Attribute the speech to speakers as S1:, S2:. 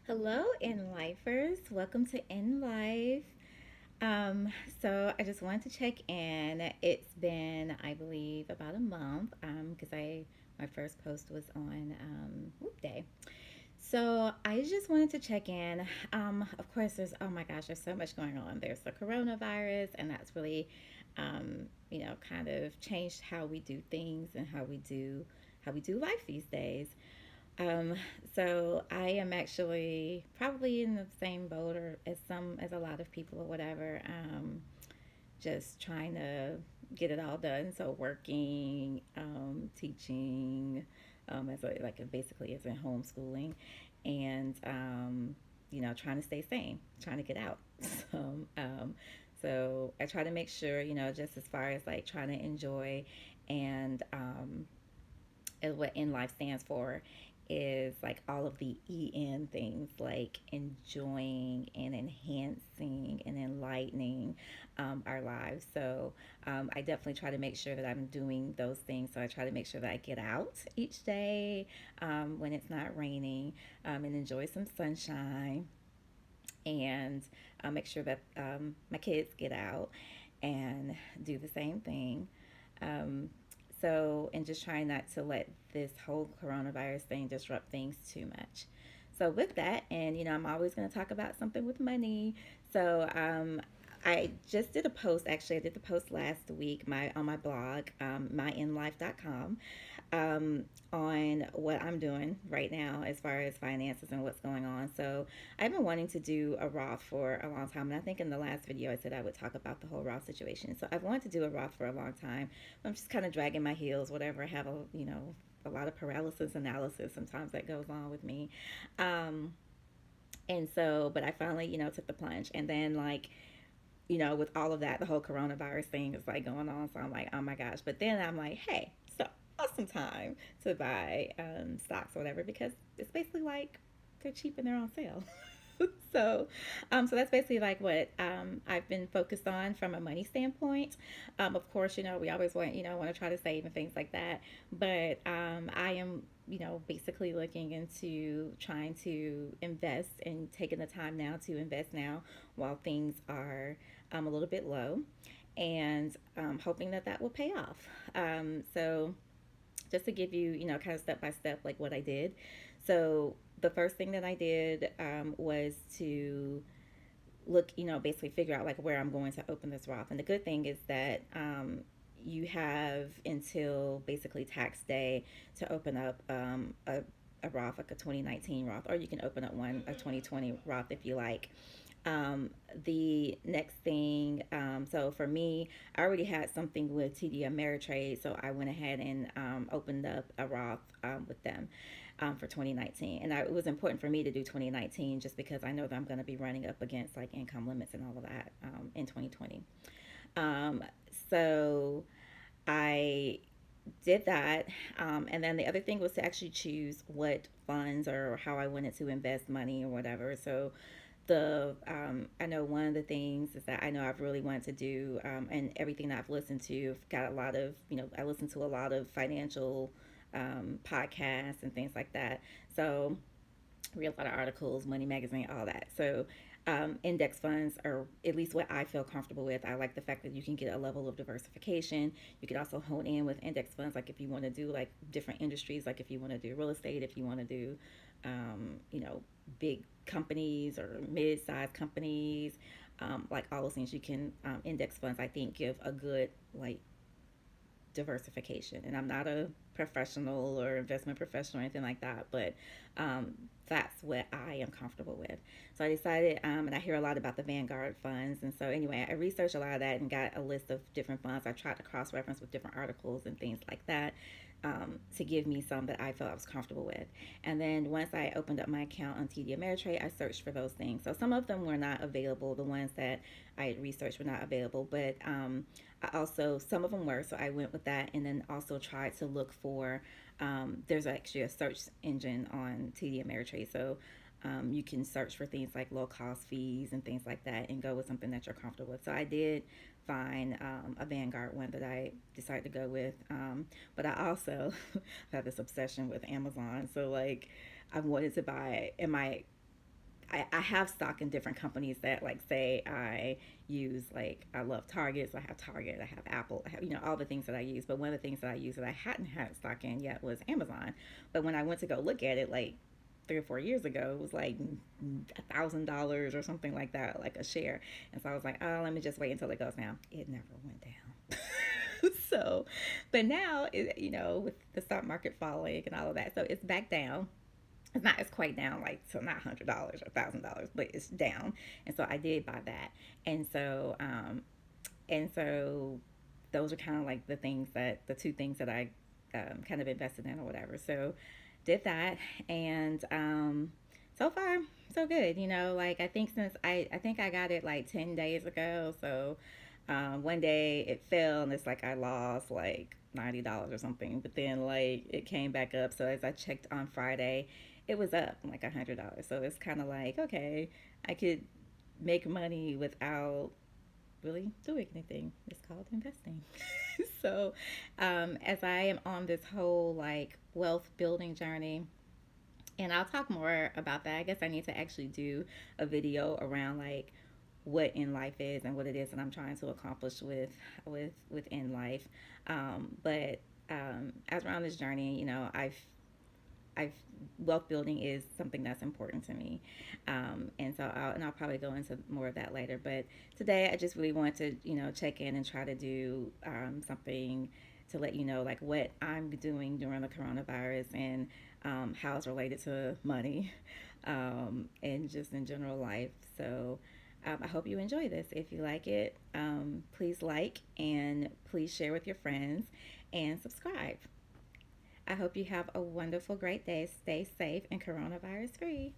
S1: Hello, EnLifers. Welcome to EnLife. Um, so I just wanted to check in. It's been, I believe, about a month because I my first post was on Whoop Day. So I just wanted to check in. Of course, there's oh my gosh, there's so much going on. There's the coronavirus, and that's really, kind of changed how we do things and how we do life these days. Um, so I am actually probably in the same boat or as a lot of people or whatever. Just trying to get it all done. So working, teaching, basically as in homeschooling, and trying to stay sane, trying to get out. So so I try to make sure just as far as like trying to enjoy and what in life stands for is like all of the en things like enjoying and enhancing and enlightening our lives. So I definitely try to make sure that I'm doing those things. So I try to make sure that I get out each day when it's not raining, and enjoy some sunshine, and make sure that my kids get out and do the same thing. um, and just trying not to let this whole coronavirus thing disrupt things too much. So, with that, and I'm always going to talk about something with money. So, I just did a post. Actually, I did the post last week on my blog, myenlife.com, um, on what I'm doing right now as far as finances and what's going on. So I've been wanting to do a Roth for a long time, and I think in the last video I said I would talk about the whole Roth situation. So I've wanted to do a Roth for a long time. I'm just kind of dragging my heels, whatever. I have a lot of paralysis analysis sometimes that goes on with me. Um, and so, but I finally, took the plunge. And then, like, with all of that, the whole coronavirus thing is like going on. So I'm like, oh my gosh. But then I'm like, hey, so awesome time to buy stocks or whatever because it's basically like they're cheap and they're on sale. So that's basically like what I've been focused on from a money standpoint. Of course, we always want to try to save and things like that. But I am, basically looking into trying to invest and taking the time now to invest now while things are a little bit low, and hoping that that will pay off. So just to give you, kind of step by step, like what I did. So the first thing that I did was to look, basically figure out like where I'm going to open this Roth. And the good thing is that you have until basically tax day to open up a Roth, like a 2019 Roth, or you can open up a 2020 Roth if you like. The next thing, so for me, I already had something with TD Ameritrade, so I went ahead and opened up a Roth with them for 2019. And it was important for me to do 2019 just because I know that I'm going to be running up against like income limits and all of that in 2020. Um, so I did that. And then the other thing was to actually choose what funds or how I wanted to invest money or whatever. So I know one of the things is that I know I've really wanted to do, and everything that I've listened to, I've got a lot of, I listen to a lot of financial podcasts and things like that. So read a lot of articles, Money Magazine, all that. So index funds are at least what I feel comfortable with. I like the fact that you can get a level of diversification. You can also hone in with index funds, like if you want to do like different industries, like if you want to do real estate, if you want to do, um, you know, big companies or mid-sized companies, like all those things. You can index funds. I think give a good like diversification. And I'm not a professional or investment professional or anything like that, but um, that's what I am comfortable with. So I decided, and I hear a lot about the Vanguard funds. And so, anyway, I researched a lot of that and got a list of different funds. I tried to cross reference with different articles and things like that to give me some that I felt I was comfortable with. And then once I opened up my account on TD Ameritrade, I searched for those things. So some of them were not available. The ones that I had researched were not available, but I also, some of them were. So I went with that and then also tried to look for, there's actually a search engine on TD Ameritrade. So you can search for things like low cost fees and things like that and go with something that you're comfortable with. So I did find a Vanguard one that I decided to go with. But I also have this obsession with Amazon. So like I wanted to buy, and my I have stock in different companies that, like, say I use, like, I love Target, so I have Target, I have Apple, I have, all the things that I use. But one of the things that I use that I hadn't had stock in yet was Amazon. But when I went to go look at it, like 3 or 4 years ago, it was like $1,000 or something like that, like a share. And so I was like, oh, let me just wait until it goes down. It never went down. So, but now, with the stock market falling and all of that, so it's back down. It's quite down, like, so not $100 or $1,000, but it's down. And so I did buy that. And so um and so those are kind of like the two things that I kind of invested in or whatever. So did that. And so far so good. Like, I think since I think I got it like 10 days ago. So one day it fell, and it's like I lost like $90 or something, but then, like, it came back up. So as I checked on Friday, it was up like $100. So it's kind of like, okay, I could make money without really doing anything. It's called investing. So as I am on this whole, like, wealth building journey, and I'll talk more about that. I guess I need to actually do a video around, like, what EnLife is and what it is that I'm trying to accomplish with EnLife. But as we're on this journey, I've wealth building is something that's important to me, and so I'll probably go into more of that later. But today, I just really want to check in and try to do something to let you know, like, what I'm doing during the coronavirus, and how it's related to money, and just in general life. So I hope you enjoy this. If you like it, please like, and please share with your friends, and subscribe. I hope you have a wonderful, great day. Stay safe and coronavirus free.